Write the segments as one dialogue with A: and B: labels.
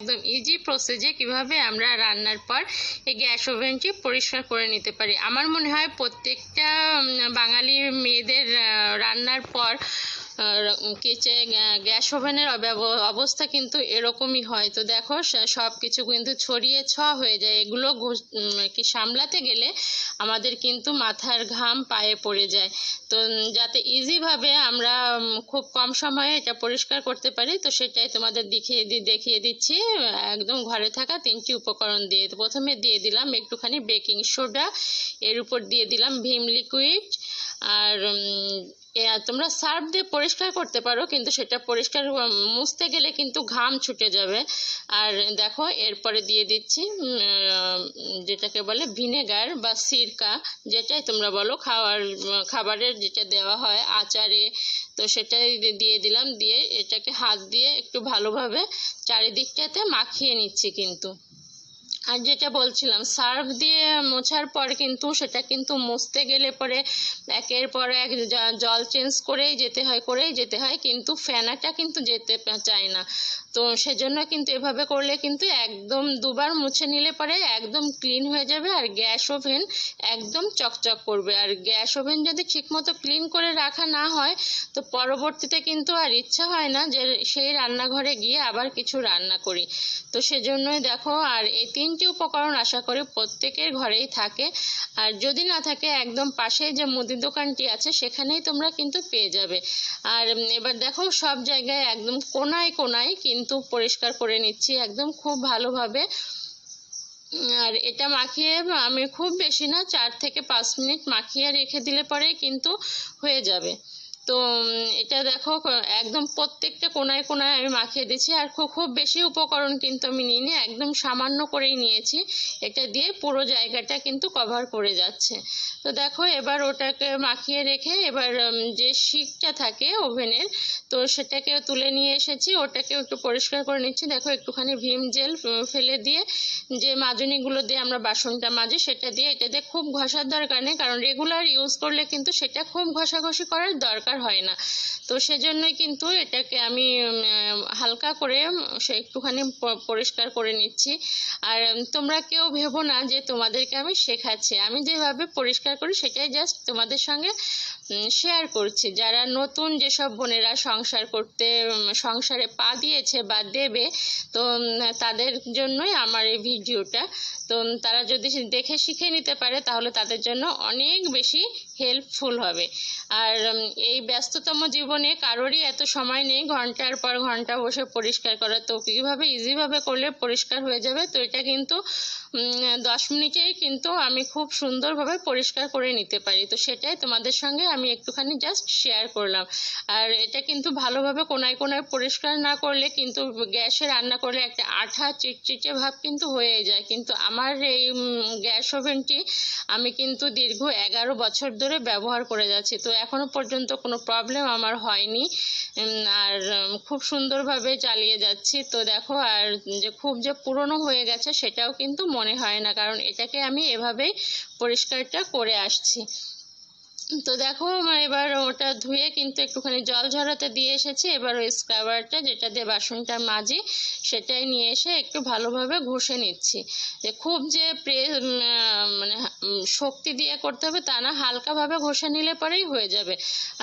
A: একদম ইজি প্রসেসে কিভাবে আমরা রান্নার পর এই গ্যাস ওভেনটি পরিষ্কার করে নিতে পারি। আমার মনে হয় প্রত্যেকটা বাঙালি মেয়েদের রান্নার পর গ্যাস ওভেনের অবস্থা কিন্তু এরকমই হয়। তো দেখো সব কিছু কিন্তু ছড়িয়ে ছোঁয়া হয়ে যায়। এগুলো কি সামলাতে গেলে আমাদের কিন্তু মাথার ঘাম পায়ে পড়ে যায়। তো যাতে ইজিভাবে আমরা খুব কম সময়ে এটা পরিষ্কার করতে পারি, তো সেটাই তোমাদের দেখিয়ে দিচ্ছি একদম ঘরে থাকা 3টি উপকরণ দিয়ে। তো প্রথমে দিয়ে দিলাম একটুখানি বেকিং সোডা, এর উপর দিয়ে দিলাম ভিম লিকুইড, আর তোমরা সার্ফ দিয়ে পরিষ্কার করতে পারো, কিন্তু সেটা পরিষ্কার মুছতে গেলে কিন্তু ঘাম ছুটে যাবে। আর দেখো এরপরে দিয়ে দিচ্ছি যেটাকে বলে ভিনেগার বা সিরকা, যেটাই তোমরা বলো, খাবারের যেটা দেওয়া হয় আচারে, তো সেটাই দিয়ে দিলাম। দিয়ে এটাকে হাত দিয়ে একটু ভালোভাবে চারিদিকটাতে মাখিয়ে নিচ্ছি কিন্তু। আর যেটা বলছিলাম, সার্ফ দিয়ে মোছার পর কিন্তু সেটা কিন্তু মুছতে গেলে পরে একের পর এক জল চেঞ্জ করেই যেতে হয়, কিন্তু ফেনাটা কিন্তু যেতে চায় না। তো সেজন্য কিন্তু এভাবে করলে কিন্তু একদম দুবার মুছে নিলে পরে একদম ক্লিন হয়ে যাবে, আর গ্যাস ওভেন একদম চকচক করবে। আর গ্যাস ওভেন যদি ঠিকমতো ক্লিন করে রাখা না হয়, তো পরবর্তীতে কিন্তু আর ইচ্ছা হয় না যে সেই রান্নাঘরে গিয়ে আবার কিছু রান্না করি। তো সেজন্যই দেখো, আর এই 3টি উপকরণ আশা করি প্রত্যেকের ঘরেই থাকে, আর যদি না থাকে একদম পাশে যে মুদির দোকানটি আছে সেখানেই তোমরা কিন্তু পেয়ে যাবে। আর এবার দেখো সব জায়গায় একদম কোনায় কোনায় কিন্তু পরিষ্কার করে নিচ্ছি একদম খুব ভালোভাবে। আর এটা মাখিয়ে আমি খুব বেশি না 4 থেকে 5 মিনিট মাখিয়ে রেখে দিলে পরেই কিন্তু হয়ে যাবে। তো এটা দেখো একদম প্রত্যেকটা কোনায় কোনায় আমি মাখিয়ে দিচ্ছি, আর খুব বেশি উপকরণ কিন্তু আমি নিইনি, একদম সামান্য করেই নিয়েছি। এটা দিয়ে পুরো জায়গাটা কিন্তু কভার করে যাচ্ছে। তো দেখো এবার ওটাকে মাখিয়ে রেখে এবার যে শিকটা থাকে ওভেনের, তো সেটাকে তুলে নিয়ে এসেছি, ওটাকে একটু পরিষ্কার করে নিচ্ছি। দেখো একটুখানি ভিম জেল ফেলে দিয়ে, যে মাজনিগুলো দিয়ে আমরা বাসনটা মাজি সেটা দিয়ে, এটা দিয়ে খুব ঘষার দরকার নেই, কারণ রেগুলার ইউজ করলে কিন্তু সেটা খুব ঘষাঘষি করার দরকার হয় না। তো সেজন্যই কিন্তু এটাকে আমি হালকা করে একটুখানি পরিষ্কার করে নিচ্ছি। আর তোমরা কেউ ভেবো না যে তোমাদেরকে আমি শেখাচ্ছি, আমি যেভাবে পরিষ্কার করি সেটাই জাস্ট তোমাদের সঙ্গে শেয়ার করছি। যারা নতুন যেসব বোনেরা সংসারে পা দিয়েছে বা দেবে, তো তাদের জন্যই আমার এই ভিডিওটা। তো তারা যদি দেখে শিখে নিতে পারে তাহলে তাদের জন্য অনেক বেশি হেল্পফুল হবে। আর এই ব্যস্ততম জীবনে কারোরই এত সময় নেই ঘন্টার পর ঘন্টা বসে পরিষ্কার করা, তো কীভাবে ইজিভাবে করলে পরিষ্কার হয়ে যাবে। তো এটা কিন্তু 10 মিনিটেই কিন্তু আমি খুব সুন্দরভাবে পরিষ্কার করে নিতে পারি। তো সেটাই তোমাদের সঙ্গে আমি একটুখানি জাস্ট শেয়ার করলাম। আর এটা কিন্তু ভালোভাবে কোনায় কোনায় পরিষ্কার না করলে কিন্তু গ্যাসে রান্না করলে একটা আঠা চিটচিটে ভাব কিন্তু হয়ে যায়। কিন্তু আমার এই গ্যাস ওভেনটি আমি কিন্তু দীর্ঘ 11 বছর ধরে ব্যবহার করে যাচ্ছি, তো এখনো পর্যন্ত কোনো প্রবলেম আমার হয়নি, আর খুব সুন্দরভাবে চালিয়ে যাচ্ছি। তো দেখো, আর খুব যে পুরনো হয়ে গেছে সেটাও কিন্তু মনে হয় না, কারণ এটাকে আমি এভাবেই পরিষ্কারটা করে আসছি। তো দেখো এবার ওটা ধুয়ে কিন্তু একটুখানি জল ঝরাতে দিয়ে এসেছি। এবার ওই স্ক্রাবারটা যেটা দিয়ে বাসনটা মাজি সেটাই নিয়ে এসে একটু ভালোভাবে ঘষে নিচ্ছি। যে খুব যে মানে শক্তি দিয়ে করতে হবে তা না, হালকাভাবে ঘষে নিলে পরেই হয়ে যাবে।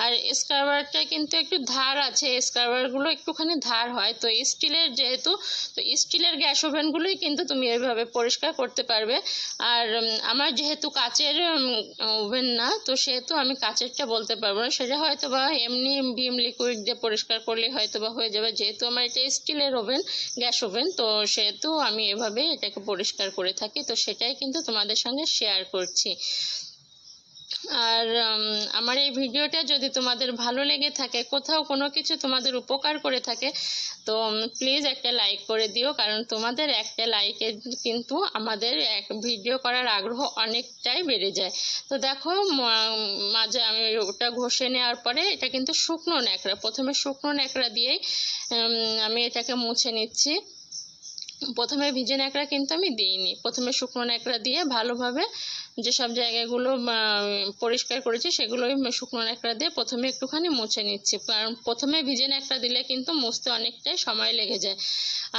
A: আর স্ক্রাবারটা কিন্তু একটু ধার আছে, স্ক্রাবারগুলো একটুখানি ধার হয়। তো স্টিলের যেহেতু, তো স্টিলের গ্যাস ওভেনগুলোই কিন্তু তুমি এভাবে পরিষ্কার করতে পারবে। আর আমার যেহেতু কাচের ওভেন না, তো সেহেতু আমি কাচেরটা বলতে পারবো না, সেটা হয়তো বা এমনি ভিম লিকুইড দিয়ে পরিষ্কার করলে হয়তো বা হয়ে যাবে। যেহেতু আমার এটা স্টিলের ওভেন, গ্যাস ওভেন, তো সেহেতু আমি এভাবে এটাকে পরিষ্কার করে থাকি। তো সেটাই কিন্তু তোমাদের সঙ্গে শেয়ার করছি। আর আমার এই ভিডিওটা যদি তোমাদের ভালো লেগে থাকে, কোথাও কোনো কিছু তোমাদের উপকার করে থাকে, তো প্লিজ একটা লাইক করে দিও, কারণ তোমাদের একটা লাইকে কিন্তু আমাদের ভিডিও করার আগ্রহ অনেকটাই বেড়ে যায়। তো দেখো মাঝে আমি ওটা ঘষে নেওয়ার পরে এটা কিন্তু শুকনো ন্যাকড়া, প্রথমে শুকনো ন্যাকড়া দিয়েই আমি এটাকে মুছে নিচ্ছি। প্রথমে ভিজে ন্যাকড়া কিন্তু আমি দিইনি, প্রথমে শুকনো ন্যাকড়া দিয়ে ভালোভাবে যেসব জায়গাগুলো পরিষ্কার করেছি সেগুলোই শুকনো ন্যাকড়া দিয়ে প্রথমে একটুখানি মুছে নিচ্ছি, কারণ প্রথমে ভিজে ন্যাকড়া দিলে কিন্তু মুছতে অনেকটাই সময় লেগে যায়।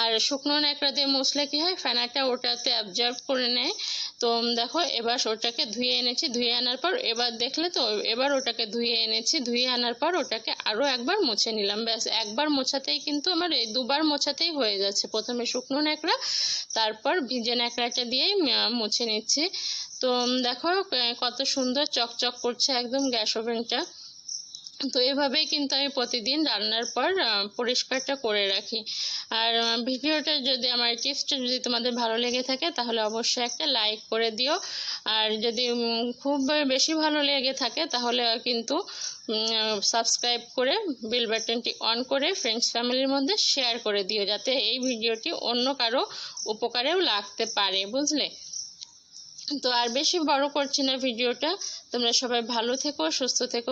A: আর শুকনো ন্যাকড়া দিয়ে মুছলে কি হয়, ফেনাটা ওটাতে অ্যাবজর্ব করে নেয়। তো দেখো এবার ওটাকে ধুয়ে এনেছি, ধুয়ে আনার পর এবার দেখলে তো, এবার ওটাকে ধুয়ে এনেছি, ধুয়ে আনার পর ওটাকে আরও একবার মুছে নিলাম। ব্যাস, একবার মোছাতেই কিন্তু আমার এই দুবার মোছাতেই হয়ে যাচ্ছে। প্রথমে শুকনো ন্যাকড়া, তারপর ভিজে ন্যাকড়াটা দিয়েই মুছে নিচ্ছি। তো দেখো কত সুন্দর চকচক করছে একদম গ্যাস ওভেনটা। তো এভাবেই কিন্তু আমি প্রতিদিন রান্নার পর পরিষ্কারটা করে রাখি। আর ভিডিওটা যদি, আমার টিপসটা যদি তোমাদের ভালো লেগে থাকে তাহলে অবশ্যই একটা লাইক করে দিও। আর যদি খুব বেশি ভালো লেগে থাকে তাহলে কিন্তু সাবস্ক্রাইব করে বেল বাটনটি অন করে ফ্রেন্ডস ফ্যামিলির মধ্যে শেয়ার করে দিও, যাতে এই ভিডিওটি অন্য কারো উপকারেও লাগতে পারে, বুঝলে। তো আর বেশি বড় করছি না ভিডিওটা। তোমরা সবাই ভালো থেকো, সুস্থ থেকো,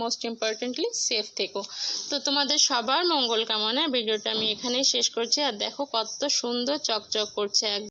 A: মোস্ট ইম্পর্টেন্টলি সেফ থেকো। তো তোমাদের সবার মঙ্গল কামনায় ভিডিওটা আমি এখানেই শেষ করছি। আর দেখো কত সুন্দর চকচক করছে।